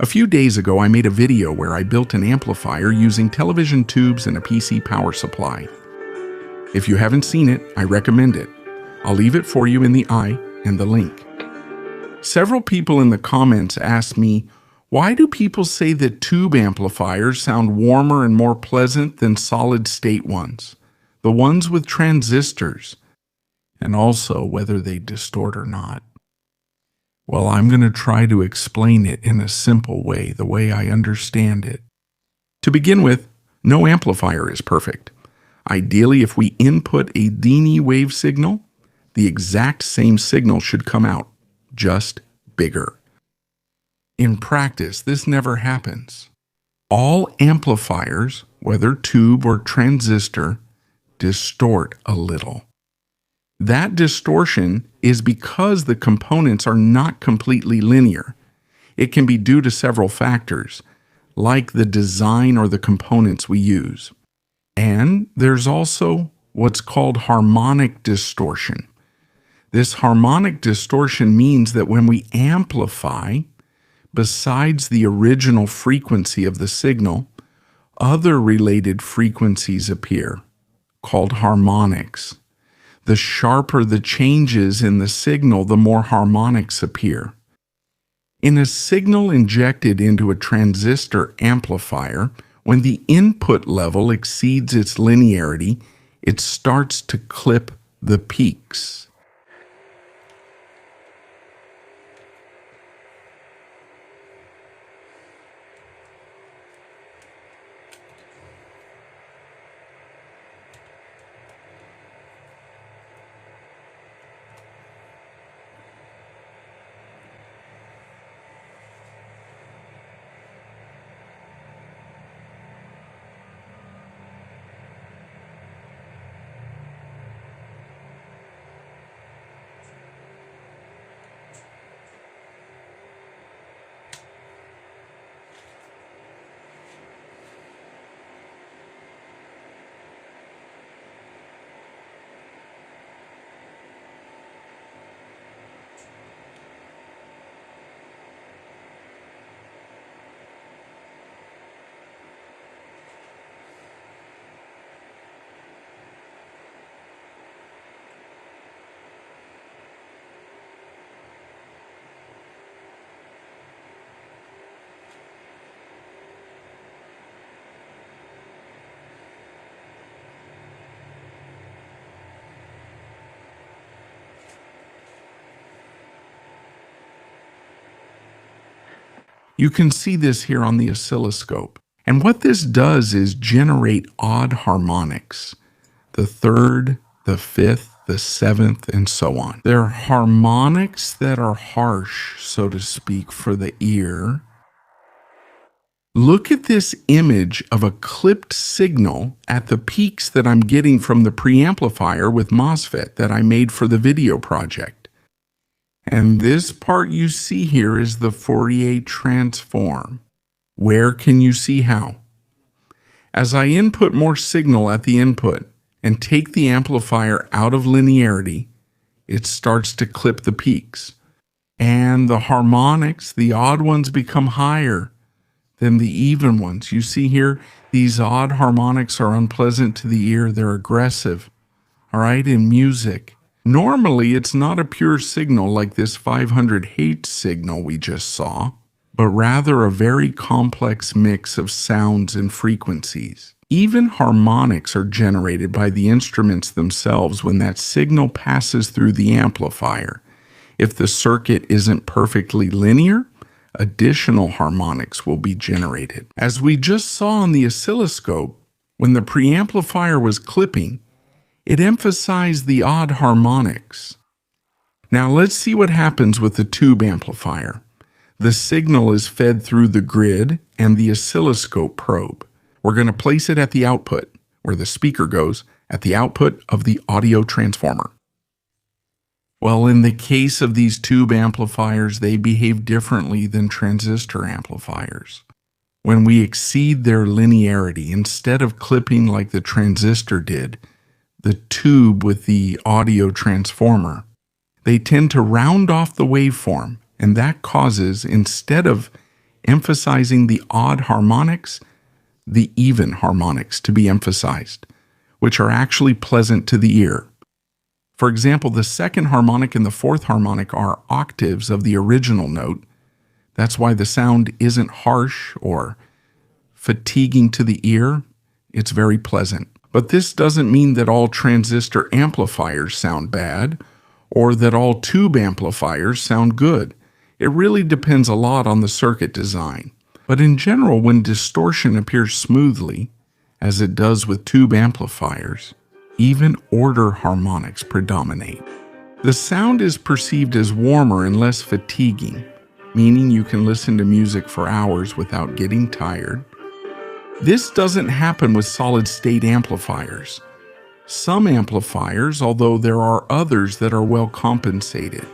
A few days ago, I made a video where I built an amplifier using television tubes and a PC power supply. If you haven't seen it, I recommend it. I'll leave it for you in the eye and the link. Several people in the comments asked me, why do people say that tube amplifiers sound warmer and more pleasant than solid-state ones, the ones with transistors, and also whether they distort or not? Well, I'm going to try to explain it in a simple way, the way I understand it. To begin with, no amplifier is perfect. Ideally, if we input a dini wave signal, the exact same signal should come out, just bigger. In practice, this never happens. All amplifiers, whether tube or transistor, distort a little. That distortion is because the components are not completely linear. It can be due to several factors, like the design or the components we use. And there's also what's called harmonic distortion. This harmonic distortion means that when we amplify, besides the original frequency of the signal, other related frequencies appear, called harmonics. The sharper the changes in the signal, the more harmonics appear. In a signal injected into a transistor amplifier, when the input level exceeds its linearity, it starts to clip the peaks. You can see this here on the oscilloscope. And what this does is generate odd harmonics. The third, the fifth, the seventh, and so on. They're harmonics that are harsh, so to speak, for the ear. Look at this image of a clipped signal at the peaks that I'm getting from the preamplifier with MOSFET that I made for the video project. And this part you see here is the Fourier transform. Where can you see how? As I input more signal at the input and take the amplifier out of linearity, it starts to clip the peaks. And the harmonics, the odd ones, become higher than the even ones. You see here, these odd harmonics are unpleasant to the ear. They're aggressive. All right, in music. Normally, it's not a pure signal like this 500 Hz signal we just saw, but rather a very complex mix of sounds and frequencies. Even harmonics are generated by the instruments themselves when that signal passes through the amplifier. If the circuit isn't perfectly linear, additional harmonics will be generated. As we just saw on the oscilloscope, when the preamplifier was clipping, it emphasized the odd harmonics. Now let's see what happens with the tube amplifier. The signal is fed through the grid and the oscilloscope probe. We're going to place it at the output, where the speaker goes, at the output of the audio transformer. Well, in the case of these tube amplifiers, they behave differently than transistor amplifiers. When we exceed their linearity, instead of clipping like the transistor did, the tube with the audio transformer, they tend to round off the waveform, and that causes, instead of emphasizing the odd harmonics, the even harmonics to be emphasized, which are actually pleasant to the ear. For example, the second harmonic and the fourth harmonic are octaves of the original note. That's why the sound isn't harsh or fatiguing to the ear. It's very pleasant. But this doesn't mean that all transistor amplifiers sound bad or that all tube amplifiers sound good. It really depends a lot on the circuit design. But in general, when distortion appears smoothly, as it does with tube amplifiers, even order harmonics predominate. The sound is perceived as warmer and less fatiguing, meaning you can listen to music for hours without getting tired. This doesn't happen with solid-state amplifiers. Some amplifiers, although there are others that are well compensated.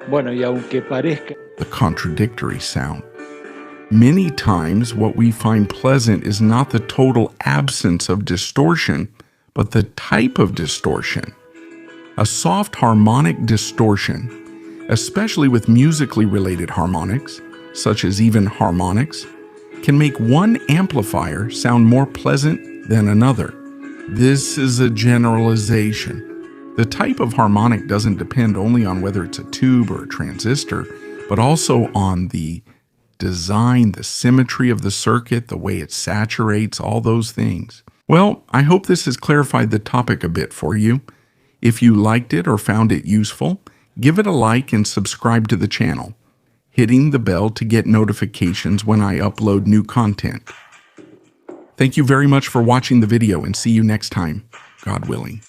Bueno, y aunque parezca... The contradictory sound. Many times what we find pleasant is not the total absence of distortion, but the type of distortion. A soft harmonic distortion, especially with musically related harmonics, such as even harmonics, can make one amplifier sound more pleasant than another. This is a generalization. The type of harmonic doesn't depend only on whether it's a tube or a transistor, but also on the design, the symmetry of the circuit, the way it saturates, all those things. Well, I hope this has clarified the topic a bit for you. If you liked it or found it useful, give it a like and subscribe to the channel, hitting the bell to get notifications when I upload new content. Thank you very much for watching the video and see you next time, God willing.